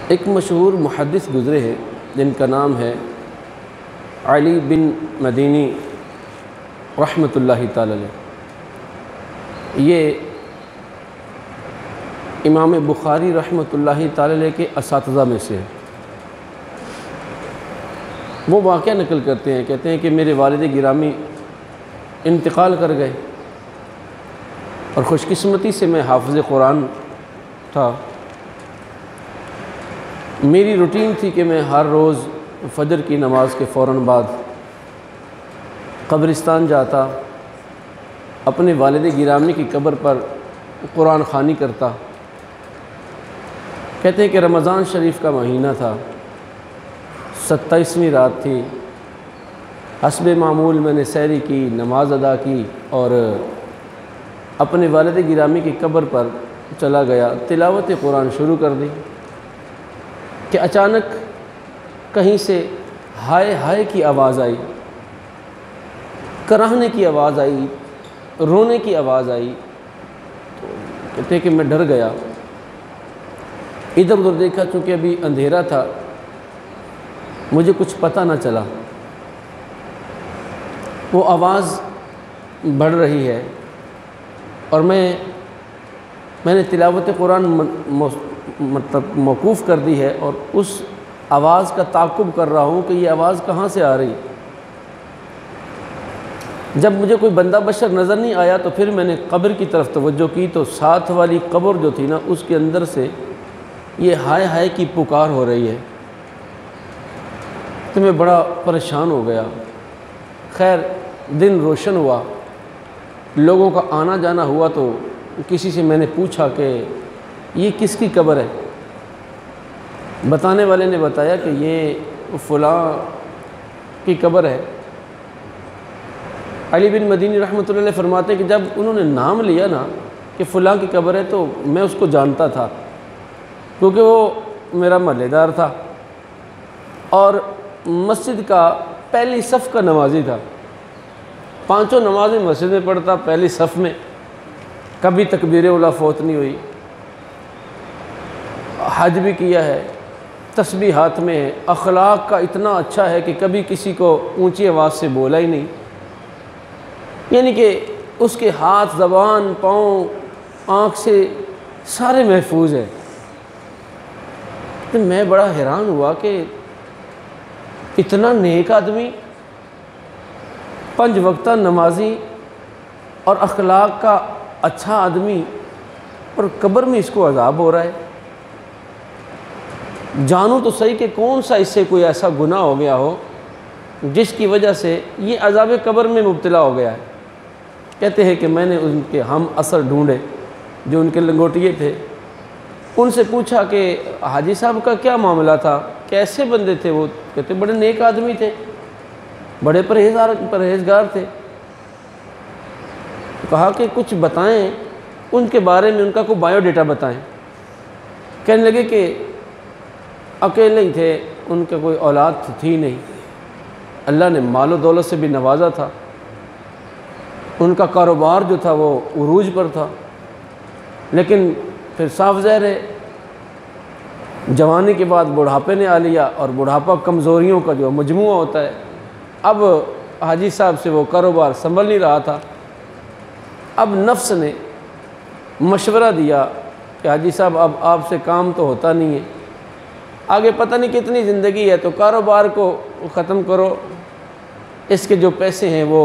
ایک مشہور محدث گزرے ہیں جن کا نام ہے علی بن مدینی رحمۃ اللہ تعالی علیہ۔ یہ امام بخاری رحمۃ اللہ تعالی علیہ کے اساتذہ میں سے ہے۔ وہ واقعہ نقل کرتے ہیں، کہتے ہیں کہ میرے والد گرامی انتقال کر گئے اور خوش قسمتی سے میں حافظ قرآن تھا۔ میری روٹین تھی کہ میں ہر روز فجر کی نماز کے فوراً بعد قبرستان جاتا، اپنے والد گرامی کی قبر پر قرآن خوانی کرتا۔ کہتے ہیں کہ رمضان شریف کا مہینہ تھا، 27ویں رات تھی۔ حسب معمول میں نے سحری کی، نماز ادا کی اور اپنے والد گرامی کی قبر پر چلا گیا، تلاوت قرآن شروع کر دی کہ اچانک کہیں سے ہائے ہائے کی آواز آئی، کراہنے کی آواز آئی، رونے کی آواز آئی۔ تو کہتے ہیں کہ میں ڈر گیا، ادھر ادھر دیکھا، چونکہ ابھی اندھیرا تھا، مجھے کچھ پتہ نہ چلا۔ وہ آواز بڑھ رہی ہے اور میں نے تلاوت قرآن مطلب موقوف کر دی ہے اور اس آواز کا تعاقب کر رہا ہوں کہ یہ آواز کہاں سے آ رہی۔ جب مجھے کوئی بندہ بشر نظر نہیں آیا تو پھر میں نے قبر کی طرف توجہ کی تو ساتھ والی قبر جو تھی نا، اس کے اندر سے یہ ہائے ہائے کی پکار ہو رہی ہے۔ تو میں بڑا پریشان ہو گیا۔ خیر دن روشن ہوا، لوگوں کا آنا جانا ہوا تو کسی سے میں نے پوچھا کہ یہ کس کی قبر ہے؟ بتانے والے نے بتایا کہ یہ فلاں کی قبر ہے۔ علی بن مدینی رحمۃ اللہ علیہ فرماتے ہیں کہ جب انہوں نے نام لیا نا کہ فلاں کی قبر ہے تو میں اس کو جانتا تھا، کیونکہ وہ میرا محلے دار تھا اور مسجد کا پہلی صف کا نمازی تھا۔ 5 نمازیں مسجد میں پڑھتا، پہلی صف میں، کبھی تکبیر اولیٰ فوت نہیں ہوئی، حج بھی کیا ہے، تسبیح ہاتھ میں ہے، اخلاق کا اتنا اچھا ہے کہ کبھی کسی کو اونچی آواز سے بولا ہی نہیں، یعنی کہ اس کے ہاتھ، زبان، پاؤں، آنکھ سے سارے محفوظ ہیں۔ تو میں بڑا حیران ہوا کہ اتنا نیک آدمی، 5 وقتہ نمازی اور اخلاق کا اچھا آدمی، اور قبر میں اس کو عذاب ہو رہا ہے۔ جانو تو صحیح کہ کون سا اس سے کوئی ایسا گناہ ہو گیا ہو جس کی وجہ سے یہ عذاب قبر میں مبتلا ہو گیا ہے۔ کہتے ہیں کہ میں نے ان کے ہم اثر ڈھونڈے جو ان کے لنگوٹیے تھے، ان سے پوچھا کہ حاجی صاحب کا کیا معاملہ تھا، کیسے بندے تھے وہ؟ کہتے بڑے نیک آدمی تھے، بڑے پرہیزگار تھے۔ کہا کہ کچھ بتائیں ان کے بارے میں، ان کا کوئی بایو ڈیٹا بتائیں۔ کہنے لگے کہ اکیلے ہی تھے، ان کا کوئی اولاد تھی نہیں، اللہ نے مال و دولت سے بھی نوازا تھا، ان کا کاروبار جو تھا وہ عروج پر تھا، لیکن پھر صاف ظاہر ہے جوانی کے بعد بڑھاپے نے آ لیا، اور بڑھاپا کمزوریوں کا جو مجموعہ ہوتا ہے۔ اب حاجی صاحب سے وہ کاروبار سنبھل نہیں رہا تھا۔ اب نفس نے مشورہ دیا کہ حاجی صاحب اب آپ سے کام تو ہوتا نہیں ہے، آگے پتہ نہیں کتنی زندگی ہے، تو کاروبار کو ختم کرو، اس کے جو پیسے ہیں وہ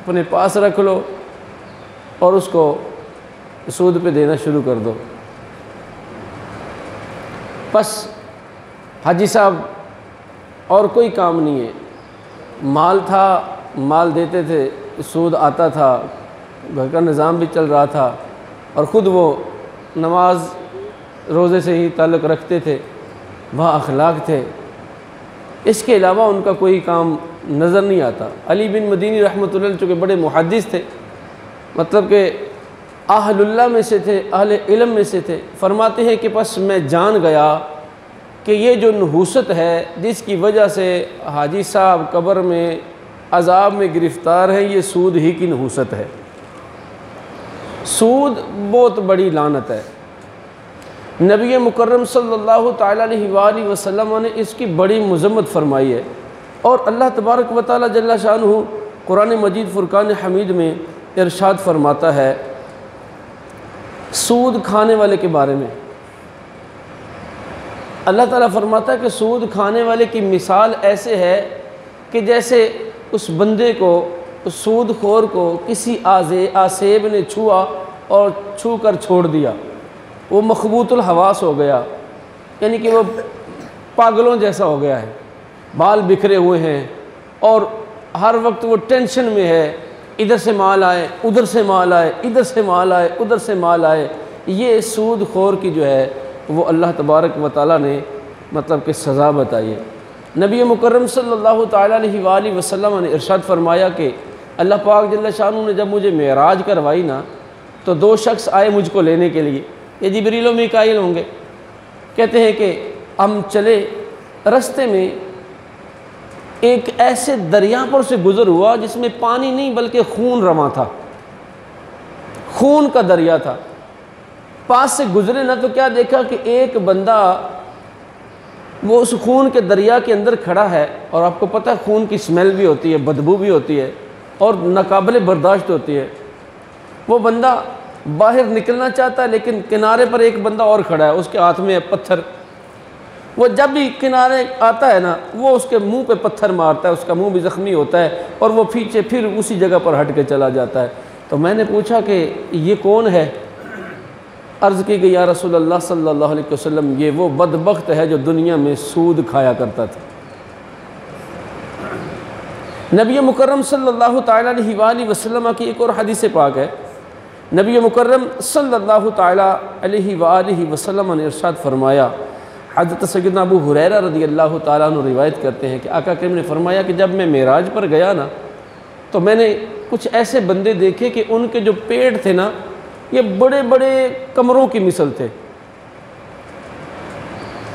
اپنے پاس رکھ لو اور اس کو سود پہ دینا شروع کر دو۔ بس حاجی صاحب اور کوئی کام نہیں ہے، مال تھا، مال دیتے تھے، سود آتا تھا، گھر کا نظام بھی چل رہا تھا، اور خود وہ نماز روزے سے ہی تعلق رکھتے تھے، وہاں اخلاق تھے، اس کے علاوہ ان کا کوئی کام نظر نہیں آتا۔ علی بن مدینی رحمۃ اللہ علیہ چونکہ بڑے محدث تھے، مطلب کہ اہل اللہ میں سے تھے، اہل علم میں سے تھے، فرماتے ہیں کہ بس میں جان گیا کہ یہ جو نحوست ہے جس کی وجہ سے حاجی صاحب قبر میں عذاب میں گرفتار ہیں، یہ سود ہی کی نحوست ہے۔ سود بہت بڑی لعنت ہے۔ نبی مکرم صلی اللہ تعالیٰ علیہ وآلہ وسلم نے اس کی بڑی مذمت فرمائی ہے، اور اللہ تبارک و تعالیٰ جل شانہ قرآن مجید فرقان حمید میں ارشاد فرماتا ہے سود کھانے والے کے بارے میں۔ اللہ تعالیٰ فرماتا ہے کہ سود کھانے والے کی مثال ایسے ہے کہ جیسے اس بندے کو، اس سود خور کو کسی آسیب نے چھوا اور چھو کر چھوڑ دیا، وہ مخبوط الحواس ہو گیا، یعنی کہ وہ پاگلوں جیسا ہو گیا ہے، بال بکھرے ہوئے ہیں اور ہر وقت وہ ٹینشن میں ہے، ادھر سے مال آئے، ادھر سے مال آئے، ادھر سے مال آئے، ادھر سے مال آئے۔ یہ سود خور کی جو ہے وہ اللہ تبارک و تعالیٰ نے مطلب کہ سزا بتائی ہے۔ نبی مکرم صلی اللہ تعالیٰ علیہ وآلہ وسلم نے ارشاد فرمایا کہ اللہ پاک جل شانہ نے جب مجھے معراج کروائی نا تو دو شخص آئے مجھ کو لینے کے لیے، یہ جبریل و میکائیل ہوں گے۔ کہتے ہیں کہ ہم چلے، رستے میں ایک ایسے دریا پر سے گزر ہوا جس میں پانی نہیں بلکہ خون رواں تھا، خون کا دریا تھا۔ پاس سے گزرے نا تو کیا دیکھا کہ ایک بندہ وہ اس خون کے دریا کے اندر کھڑا ہے، اور آپ کو پتہ ہے خون کی سمیل بھی ہوتی ہے، بدبو بھی ہوتی ہے اور ناقابل برداشت ہوتی ہے۔ وہ بندہ باہر نکلنا چاہتا ہے لیکن کنارے پر ایک بندہ اور کھڑا ہے، اس کے ہاتھ میں ہے پتھر۔ وہ جب بھی کنارے آتا ہے نا وہ اس کے منہ پہ پتھر مارتا ہے، اس کا منہ بھی زخمی ہوتا ہے اور وہ پیچھے پھر اسی جگہ پر ہٹ کے چلا جاتا ہے۔ تو میں نے پوچھا کہ یہ کون ہے؟ عرض کی کہ یا رسول اللہ صلی اللہ علیہ وسلم یہ وہ بدبخت ہے جو دنیا میں سود کھایا کرتا تھا۔ نبی مکرم صلی اللہ تعالیٰ علیہ وآلہ وسلم کی ایک اور حدیث پاک ہے، نبی مکرم صلی اللہ تعالیٰ علیہ وآلہ وسلم نے ارشاد فرمایا، حضرت سیدنا ابو ہریرہ رضی اللہ تعالیٰ عنہ روایت کرتے ہیں کہ آقا کریم نے فرمایا کہ جب میں معراج پر گیا نا تو میں نے کچھ ایسے بندے دیکھے کہ ان کے جو پیٹ تھے نا یہ بڑے بڑے کمروں کی مثل تھے۔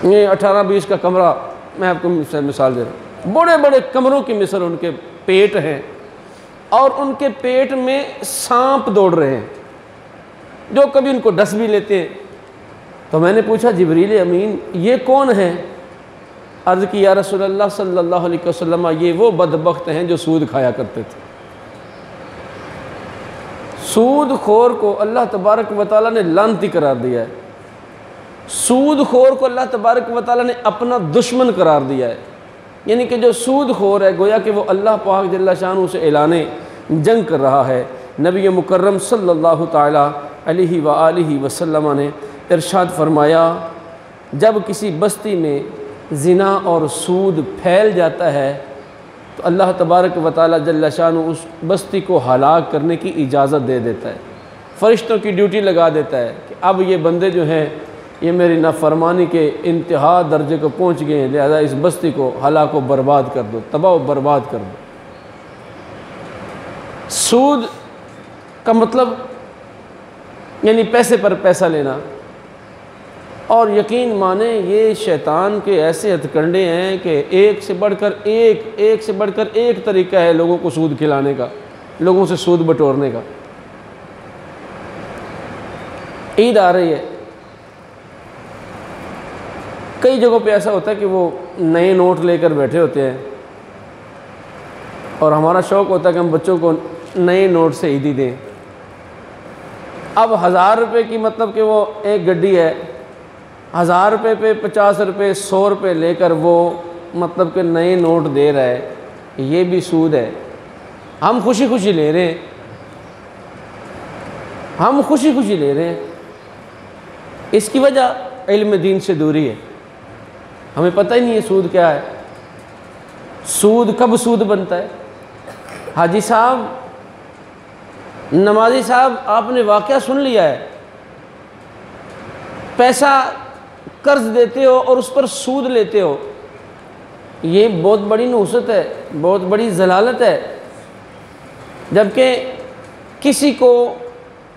یہ 18-20 کا کمرہ میں آپ کو مثال دے رہا ہوں، بڑے بڑے کمروں کی مثل ان کے پیٹ ہیں، اور ان کے پیٹ میں سانپ دوڑ رہے ہیں جو کبھی ان کو ڈس بھی لیتے ہیں۔ تو میں نے پوچھا جبریل امین یہ کون ہیں؟ عرض کی یا رسول اللہ صلی اللہ علیہ وسلم یہ وہ بدبخت ہیں جو سود کھایا کرتے تھے۔ سود خور کو اللہ تبارک و تعالیٰ نے لعنتی قرار دیا ہے، سود خور کو اللہ تبارک و تعالیٰ نے اپنا دشمن قرار دیا ہے، یعنی کہ جو سود خور ہے گویا کہ وہ اللہ پاک جل شانہ سے اعلان جنگ کر رہا ہے۔ نبی مکرم صلی اللہ تعالیٰ علیہ وآلہ وسلم نے ارشاد فرمایا جب کسی بستی میں زنا اور سود پھیل جاتا ہے تو اللہ تبارک و تعالیٰ جل شانہ اس بستی کو ہلاک کرنے کی اجازت دے دیتا ہے، فرشتوں کی ڈیوٹی لگا دیتا ہے کہ اب یہ بندے جو ہیں یہ میری نافرمانی کے انتہا درجے کو پہنچ گئے ہیں، لہذا اس بستی کو ہلاک و برباد کر دو، تباہ و برباد کر دو۔ سود کا مطلب یعنی پیسے پر پیسہ لینا، اور یقین مانیں یہ شیطان کے ایسے ہتھ کنڈے ہیں کہ ایک سے بڑھ کر ایک طریقہ ہے لوگوں کو سود کھلانے کا، لوگوں سے سود بٹورنے کا۔ عید آ رہی ہے، کئی جگہوں پہ ایسا ہوتا ہے کہ وہ نئے نوٹ لے کر بیٹھے ہوتے ہیں، اور ہمارا شوق ہوتا ہے کہ ہم بچوں کو نئے نوٹ سے عیدی دیں۔ اب 1000 روپے کی مطلب کہ وہ ایک گڈی ہے، 1000 روپے پہ 50 روپے 100 روپے لے کر وہ مطلب کہ نئے نوٹ دے رہا ہے، یہ بھی سود ہے۔ ہم خوشی خوشی لے رہے ہیں، ہم خوشی خوشی لے رہے ہیں، اس کی وجہ علم دین سے دوری ہے، ہمیں پتہ ہی نہیں ہے سود کیا ہے، سود کب سود بنتا ہے۔ حاجی صاحب، نمازی صاحب، آپ نے واقعہ سن لیا ہے، پیسہ قرض دیتے ہو اور اس پر سود لیتے ہو، یہ بہت بڑی نحوست ہے، بہت بڑی ضلالت ہے، جبکہ کسی کو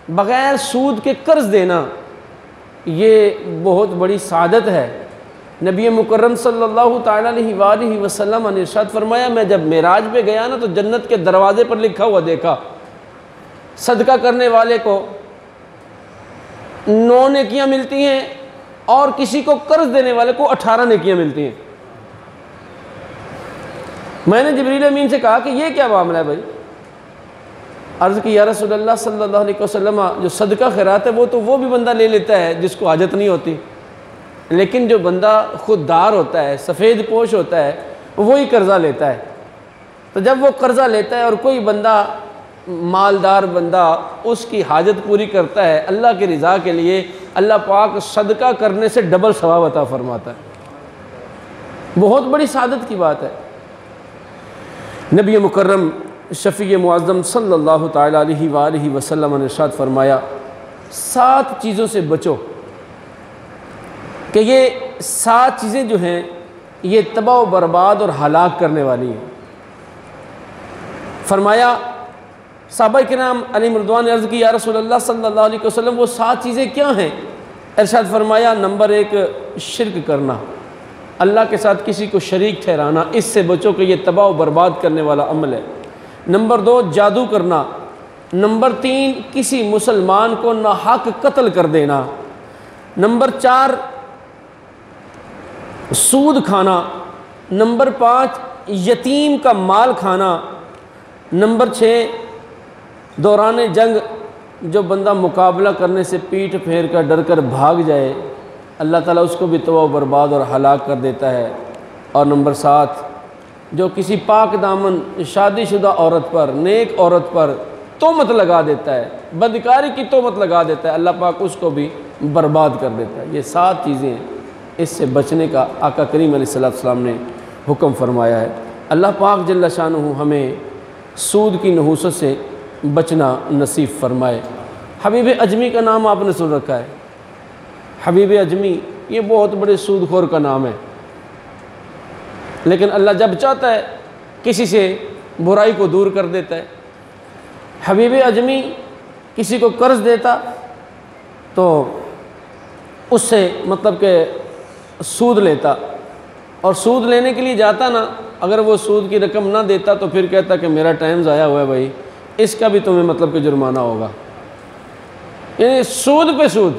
بغیر سود کے قرض دینا یہ بہت بڑی سعادت ہے۔ نبی مکرم صلی اللہ تعالیٰ علیہ وآلہ وسلم نے ارشاد فرمایا میں جب معراج پہ گیا نا تو جنت کے دروازے پر لکھا ہوا دیکھا صدقہ کرنے والے کو 9 نیکیاں ملتی ہیں، اور کسی کو قرض دینے والے کو 18 نیکیاں ملتی ہیں۔ میں نے جبریل امین سے کہا کہ یہ کیا معاملہ ہے بھائی؟ عرض کی یا رسول اللہ صلی اللہ علیہ وسلم، جو صدقہ خیرات ہے وہ بھی بندہ لے لیتا ہے جس کو حاجت نہیں ہوتی، لیکن جو بندہ خوددار ہوتا ہے، سفید پوش ہوتا ہے، وہی قرضہ لیتا ہے۔ تو جب وہ قرضہ لیتا ہے اور کوئی بندہ مالدار بندہ اس کی حاجت پوری کرتا ہے اللہ کی رضا کے لیے، اللہ پاک صدقہ کرنے سے ڈبل ثواب عطا فرماتا ہے۔ بہت بڑی سعادت کی بات ہے۔ نبی مکرم شفیع معظم صلی اللہ تعالیٰ علیہ وآلہ وسلم نے ارشاد فرمایا 7 چیزوں سے بچو کہ یہ 7 چیزیں جو ہیں یہ تباہ و برباد اور ہلاک کرنے والی ہیں۔ فرمایا صحابہ کرام علیہم رضوان نے عرض کی یا رسول اللہ صلی اللہ علیہ وسلم وہ 7 چیزیں کیا ہیں؟ ارشاد فرمایا نمبر 1 شرک کرنا، اللہ کے ساتھ کسی کو شریک ٹھہرانا، اس سے بچو کہ یہ تباہ و برباد کرنے والا عمل ہے۔ نمبر 2 جادو کرنا۔ نمبر 3 کسی مسلمان کو ناحق قتل کر دینا۔ نمبر 4 سود کھانا۔ نمبر 5 یتیم کا مال کھانا۔ نمبر 6 دوران جنگ جو بندہ مقابلہ کرنے سے پیٹھ پھیر کر ڈر کر بھاگ جائے، اللہ تعالیٰ اس کو بھی تباہ و برباد اور ہلاک کر دیتا ہے۔ اور نمبر 7 جو کسی پاک دامن شادی شدہ عورت پر، نیک عورت پر تہمت لگا دیتا ہے، بدکاری کی تہمت لگا دیتا ہے، اللہ پاک اس کو بھی برباد کر دیتا ہے۔ یہ 7 چیزیں ہیں، اس سے بچنے کا آقا کریم علیہ السلام نے حکم فرمایا ہے۔ اللہ پاک جل شانہ ہمیں سود کی نحوست سے بچنا نصیب فرمائے۔ حبیب اجمی کا نام آپ نے سن رکھا ہے۔ حبیب اجمی یہ بہت بڑے سود خور کا نام ہے، لیکن اللہ جب چاہتا ہے کسی سے برائی کو دور کر دیتا ہے۔ حبیب اجمی کسی کو قرض دیتا تو اس سے مطلب کہ سود لیتا، اور سود لینے کے لیے جاتا نا، اگر وہ سود کی رقم نہ دیتا تو پھر کہتا کہ میرا ٹائم ضائع ہوا ہے بھائی، اس کا بھی تمہیں مطلب کہ جرمانہ ہوگا۔ یعنی سود پہ سود۔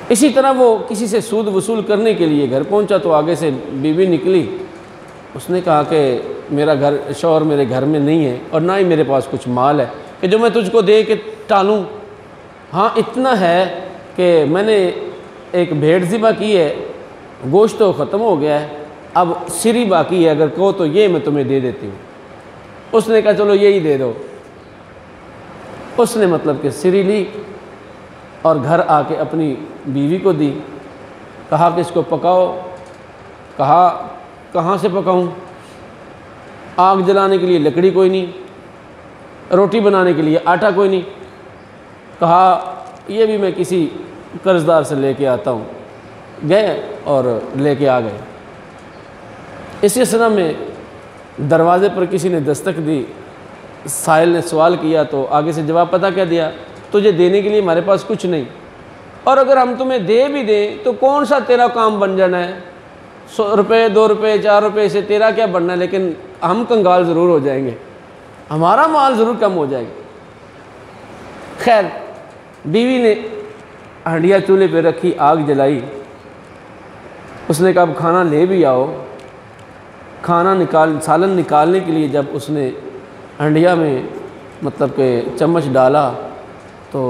اسی طرح وہ کسی سے سود وصول کرنے کے لیے گھر پہنچا تو آگے سے بیوی نکلی، اس نے کہا کہ میرا شوہر میرے گھر میں نہیں ہے اور نہ ہی میرے پاس کچھ مال ہے کہ جو میں تجھ کو دے کے ٹالوں۔ ہاں اتنا ہے کہ میں نے ایک بھیڑ ذبح کی ہے، گوشت تو ختم ہو گیا ہے، اب سری باقی ہے، اگر کہو تو یہ میں تمہیں دے دیتی ہوں۔ اس نے کہا چلو یہی دے دو۔ اس نے مطلب کہ سری لی اور گھر آ کے اپنی بیوی کو دی، کہا کہ اس کو پکاؤ۔ کہا کہاں سے پکاؤں؟ آگ جلانے کے لیے لکڑی کوئی نہیں، روٹی بنانے کے لیے آٹا کوئی نہیں۔ کہا یہ بھی میں کسی قرض دار سے لے کے آتا ہوں۔ گئے اور لے کے آ گئے۔ اسی سلسلہ میں دروازے پر کسی نے دستک دی، سائل نے سوال کیا تو آگے سے جواب پتہ کیا دیا؟ تجھے دینے کے لیے ہمارے پاس کچھ نہیں، اور اگر ہم تمہیں دے بھی دیں تو کون سا تیرا کام بن جانا ہے؟ 100 روپے 2 روپے 4 روپے سے تیرا کیا بننا ہے؟ لیکن ہم کنگال ضرور ہو جائیں گے، ہمارا مال ضرور کم ہو جائے گا۔ خیر بیوی نے ہنڈیا چولہے پہ رکھی، آگ جلائی۔ اس نے کہا اب کھانا لے بھی آؤ۔ سالن نکالنے کے لیے جب اس نے ہنڈیا میں مطلب کہ چمچ ڈالا تو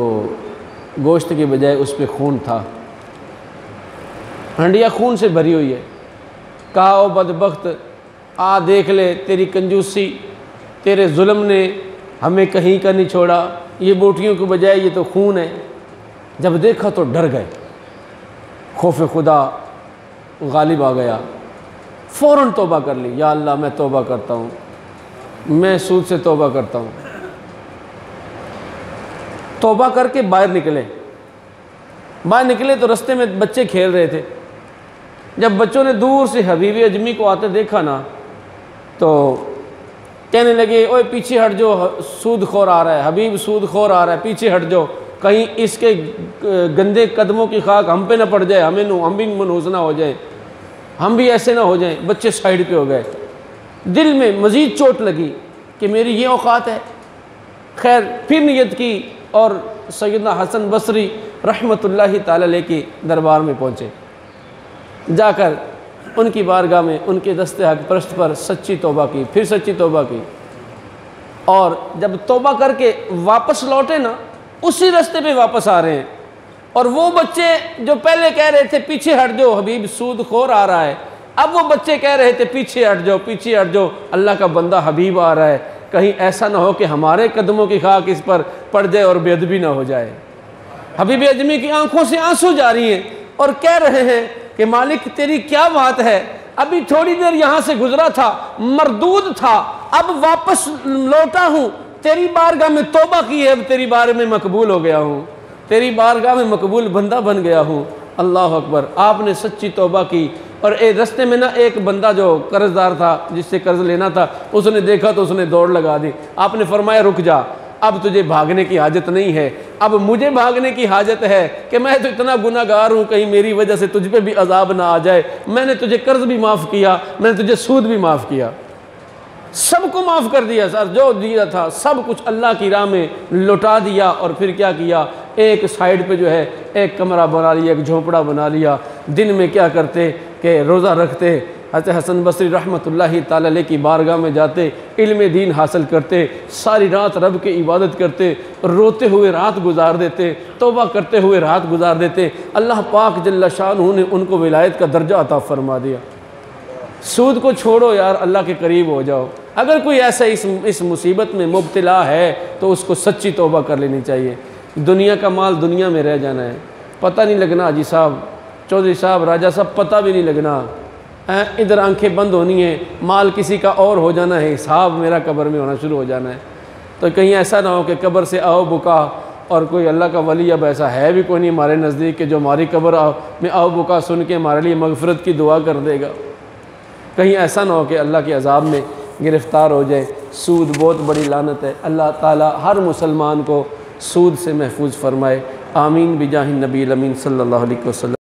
گوشت کے بجائے اس پہ خون تھا، ہنڈیا خون سے بھری ہوئی ہے۔ کہا او بدبخت، آ دیکھ لے تیری کنجوسی، تیرے ظلم نے ہمیں کہیں کا نہیں چھوڑا، یہ بوٹیوں کے بجائے یہ تو خون ہے۔ جب دیکھا تو ڈر گئے، خوف خدا غالب آ گیا، فوراً توبہ کر لی، یا اللہ میں توبہ کرتا ہوں، میں سود سے توبہ کرتا ہوں۔ توبہ کر کے باہر نکلے تو رستے میں بچے کھیل رہے تھے۔ جب بچوں نے دور سے حبیب اجمی کو آتے دیکھا نا تو کہنے لگے اوے پیچھے ہٹ جو، سود خور آ رہا ہے، حبیب سود خور آ رہا ہے، پیچھے ہٹ جو، کہیں اس کے گندے قدموں کی خاک ہم پہ نہ پڑ جائے، ہم بھی منحوس نہ ہو جائیں، ہم بھی ایسے نہ ہو جائیں۔ بچے سائیڈ پہ ہو گئے، دل میں مزید چوٹ لگی کہ میری یہ اوقات ہے۔ خیر پھر نیت کی اور سیدنا حسن بصری رحمۃ اللہ تعالی علیہ کی دربار میں پہنچے، جا کر ان کی بارگاہ میں ان کے دست حق پرست پر سچی توبہ کی، پھر سچی توبہ کی، اور جب توبہ کر کے واپس لوٹے نا، اسی راستے پہ واپس آ رہے ہیں، اور وہ بچے جو پہلے کہہ رہے تھے پیچھے ہٹ جاؤ حبیب سود خور آ رہا ہے، اب وہ بچے کہہ رہے تھے پیچھے ہٹ جاؤ پیچھے ہٹ جاؤ، اللہ کا بندہ حبیب آ رہا ہے، کہیں ایسا نہ ہو کہ ہمارے قدموں کی خاک اس پر پڑ جائے اور بے ادبی نہ ہو جائے۔ حبیب اجمی کی آنکھوں سے آنسو جاری ہیں اور کہہ رہے ہیں کہ مالک تیری کیا بات ہے، ابھی تھوڑی دیر یہاں سے گزرا تھا، مردود تھا، اب واپس لوٹا ہوں، تیری بارگاہ میں توبہ کی ہے، اب تیری بارگاہ میں مقبول ہو گیا ہوں، تیری بارگاہ میں مقبول بندہ بن گیا ہوں۔ اللہ اکبر، آپ نے سچی توبہ کی، اور رستے میں نا ایک بندہ جو قرض دار تھا، جس سے قرض لینا تھا، اس نے دیکھا تو اس نے دوڑ لگا دی۔ آپ نے فرمایا رک جا، اب تجھے بھاگنے کی حاجت نہیں ہے، اب مجھے بھاگنے کی حاجت ہے کہ میں تو اتنا گناہ گار ہوں، کہیں میری وجہ سے تجھ پہ بھی عذاب نہ آ جائے، میں نے تجھے قرض بھی معاف کیا، میں نے تجھے سود بھی معاف کیا، سب کو معاف کر دیا سر، جو دیا تھا سب کچھ اللہ کی راہ میں لوٹا دیا، اور پھر کیا کیا، ایک سائیڈ پہ جو ہے ایک کمرہ بنا لیا، ایک جھونپڑا بنا لیا، دن میں کیا کرتے کہ روزہ رکھتے، حضرت حسن بصری رحمۃ اللہ تعالی علیہ کی بارگاہ میں جاتے، علم دین حاصل کرتے، ساری رات رب کی عبادت کرتے، روتے ہوئے رات گزار دیتے، توبہ کرتے ہوئے رات گزار دیتے، اللہ پاک جل شانہ نے ان کو ولایت کا درجہ عطا فرما دیا۔ سود کو چھوڑو یار، اللہ کے قریب ہو جاؤ۔ اگر کوئی ایسا اس مصیبت میں مبتلا ہے تو اس کو سچی توبہ کر لینی چاہیے۔ دنیا کا مال دنیا میں رہ جانا ہے، پتہ نہیں لگنا، حاجی صاحب، چودھری صاحب، راجہ صاحب، پتہ بھی نہیں لگنا، ادھر آنکھیں بند ہونی ہیں، مال کسی کا اور ہو جانا ہے، حساب میرا قبر میں ہونا شروع ہو جانا ہے۔ تو کہیں ایسا نہ ہو کہ قبر سے آؤ بکا، اور کوئی اللہ کا ولی اب ایسا ہے بھی کوئی نہیں ہمارے نزدیک کہ جو ہماری قبر میں آؤ بکا سن کے ہمارے لیے مغفرت کی دعا کر دے گا۔ کہیں ایسا نہ ہو کہ اللہ کے عذاب میں گرفتار ہو جائے۔ سود بہت بڑی لعنت ہے، اللہ تعالی ہر مسلمان کو سود سے محفوظ فرمائے، آمین بجاہ النبی الامین صلی اللہ علیہ وسلم۔